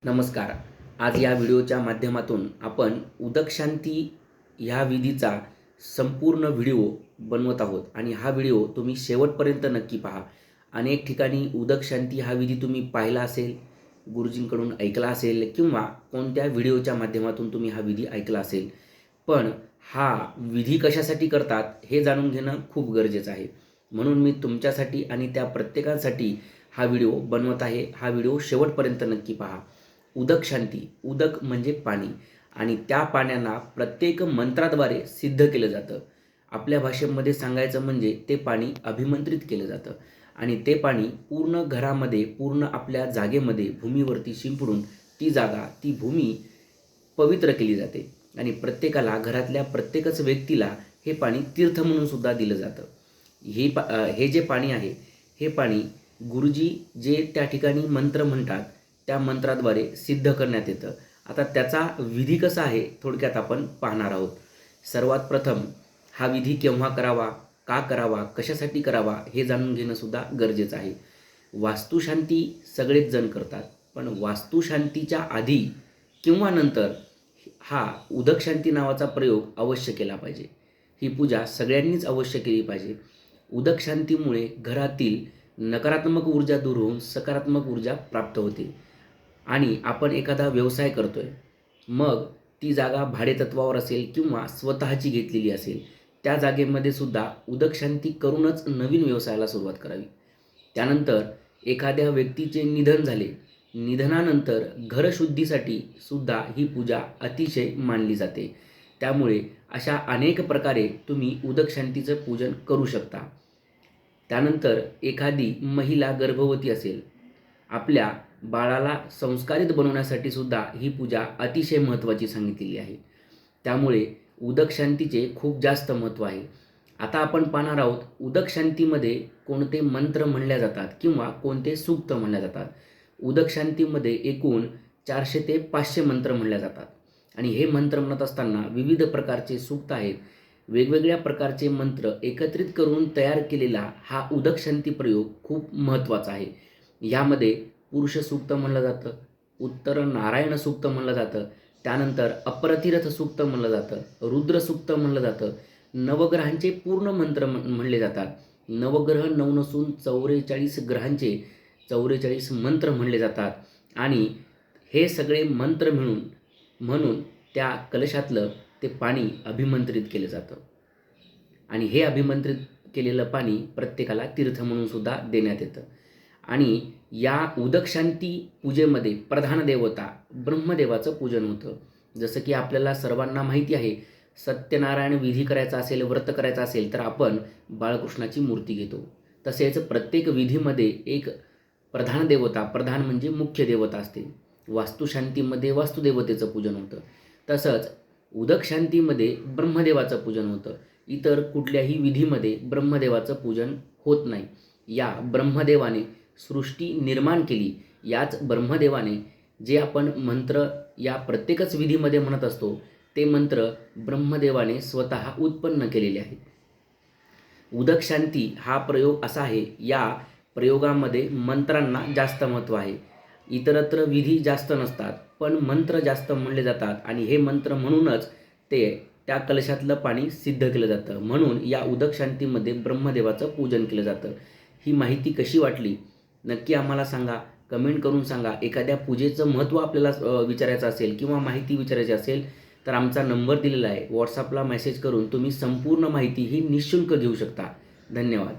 नमस्कार. आज या व्हिडिओच्या माध्यमातून आपण उदक शांती ह्या विधीचा संपूर्ण व्हिडिओ बनवत आहोत आणि हा व्हिडिओ तुम्ही शेवटपर्यंत नक्की पहा. अनेक ठिकाणी उदक शांती हा विधी तुम्ही पाहिला असेल, गुरुजींकडून ऐकला असेल किंवा कोणत्या व्हिडिओच्या माध्यमातून तुम्ही हा विधी ऐकला असेल. पण हा विधी कशासाठी करतात हे जाणून घेणं खूप गरजेचं आहे. म्हणून मी तुमच्यासाठी आणि त्या प्रत्येकासाठी हा व्हिडिओ बनवत आहे. हा व्हिडिओ शेवटपर्यंत नक्की पहा. उदक शांती, उदक म्हणजे पाणी आणि त्या पाण्याला प्रत्येक मंत्राद्वारे सिद्ध केलं जातं. आपल्या भाषेमध्ये सांगायचं म्हणजे ते पाणी अभिमंत्रित केलं जातं आणि ते पाणी पूर्ण घरामध्ये, पूर्ण आपल्या जागेमध्ये, भूमीवरती शिंपडून ती जागा, ती भूमी पवित्र केली जाते आणि प्रत्येकाला, घरातल्या प्रत्येकच व्यक्तीला हे पाणी तीर्थ म्हणून सुद्धा दिलं जातं. हे जे पाणी आहे, हे पाणी गुरुजी जे त्या ठिकाणी मंत्र म्हणतात त्या मंत्राद्वारे सिद्ध करण्यात येतं. आता त्याचा विधी कसा आहे थोडक्यात आपण पाहणार आहोत. सर्वात प्रथम हा विधी केव्हा करावा, का करावा, कशासाठी करावा हे जाणून घेणं सुद्धा गरजेचं आहे. वास्तुशांती सगळेच जण करतात, पण वास्तुशांतीच्या आधी किंवा नंतर हा उदक शांती नावाचा प्रयोग अवश्य केला पाहिजे. ही पूजा सगळ्यांनीच अवश्य केली पाहिजे. उदक शांतीमुळे घरातील नकारात्मक ऊर्जा दूर होऊन सकारात्मक ऊर्जा प्राप्त होते आणि आपण एखादा व्यवसाय करतोय, मग ती जागा भाडेतत्वावर असेल किंवा स्वतःची घेतलेली असेल, त्या जागेमध्ये सुद्धा उदक शांती करूनच नवीन व्यवसायाला सुरुवात करावी. त्यानंतर एखाद्या व्यक्तीचे निधन झाले, निधनानंतर घरशुद्धीसाठी सुद्धा ही पूजा अतिशय मानली जाते. त्यामुळे अशा अनेक प्रकारे तुम्ही उदक शांतीचं पूजन करू शकता. त्यानंतर एखादी महिला गर्भवती असेल, आपल्या बाळाला संस्कारित बनवण्यासाठी सुद्धा ही पूजा अतिशय महत्त्वाची सांगितलेली आहे. त्यामुळे उदक शांतीचे खूप जास्त महत्त्व आहे. आता आपण पाहणार आहोत उदक शांतीमध्ये कोणते मंत्र म्हणल्या जातात किंवा कोणते सूक्त म्हणल्या जातात. उदक शांतीमध्ये एकूण 400 ते 500 मंत्र म्हणल्या जातात आणि हे मंत्र म्हणत असताना विविध प्रकारचे सूक्त आहेत. वेगवेगळ्या प्रकारचे मंत्र एकत्रित करून तयार केलेला हा उदक शांती प्रयोग खूप महत्त्वाचा आहे. यामध्ये पुरुष सूक्त म्हणलं जातं, उत्तर नारायण सूक्त म्हणलं जातं, त्यानंतर अपरतीरथ सूक्त म्हणलं जातं, रुद्र सूक्त म्हणलं जातं, नवग्रहांचे पूर्ण मंत्र म्हणले जातात. नवग्रह 9 नसून 44 ग्रहांचे 44 मंत्र म्हणले जातात आणि हे सगळे मंत्र म्हणून त्या कलशातलं ते पाणी अभिमंत्रित केलं जातं आणि हे अभिमंत्रित केलेलं पाणी प्रत्येकाला तीर्थ म्हणून सुद्धा देण्यात येतं. आणि या उदक शांती पूजेमध्ये प्रधान देवता ब्रह्मदेवाचं पूजन होतं. जसं की आपल्याला सर्वांना माहिती आहे, सत्यनारायण विधी करायचा असेल, व्रत करायचं असेल तर आपण बाळकृष्णाची मूर्ती घेतो. तसेच प्रत्येक विधीमध्ये एक प्रधान देवता, प्रधान म्हणजे मुख्य देवता असते. वास्तुशांतीमध्ये वास्तुदेवतेचं पूजन होतं. तसंच उदक शांतीमध्ये ब्रह्मदेवाचं पूजन होतं. इतर कुठल्याही विधीमध्ये ब्रह्मदेवाचं पूजन होत नाही. या ब्रह्मदेवाने सृष्टी निर्माण केली. याच ब्रह्मदेवाने जे आपण मंत्र या प्रत्येकच विधीमध्ये म्हणत असतो, ते मंत्र ब्रह्मदेवाने स्वतः उत्पन्न केलेले आहेत. उदक शांती हा प्रयोग असा आहे, या प्रयोगामध्ये मंत्रांना जास्त महत्त्व आहे. इतरत्र विधी जास्त नसतात, पण मंत्र जास्त म्हणले जातात आणि हे मंत्र म्हणूनच ते त्या कलशातलं पाणी सिद्ध केलं जातं. म्हणून या उदक शांतीमध्ये ब्रह्मदेवाचं पूजन केलं जातं. ही माहिती कशी वाटली नक्की आम्हाला सांगा, कमेंट करून सांगा. एखाद्या पूजेचं महत्त्व आपल्याला विचारायचं असेल किंवा माहिती विचारायची असेल तर आमचा नंबर दिलेला आहे. व्हॉट्सअपला मेसेज करून तुम्ही संपूर्ण माहिती ही निःशुल्क घेऊ शकता. धन्यवाद.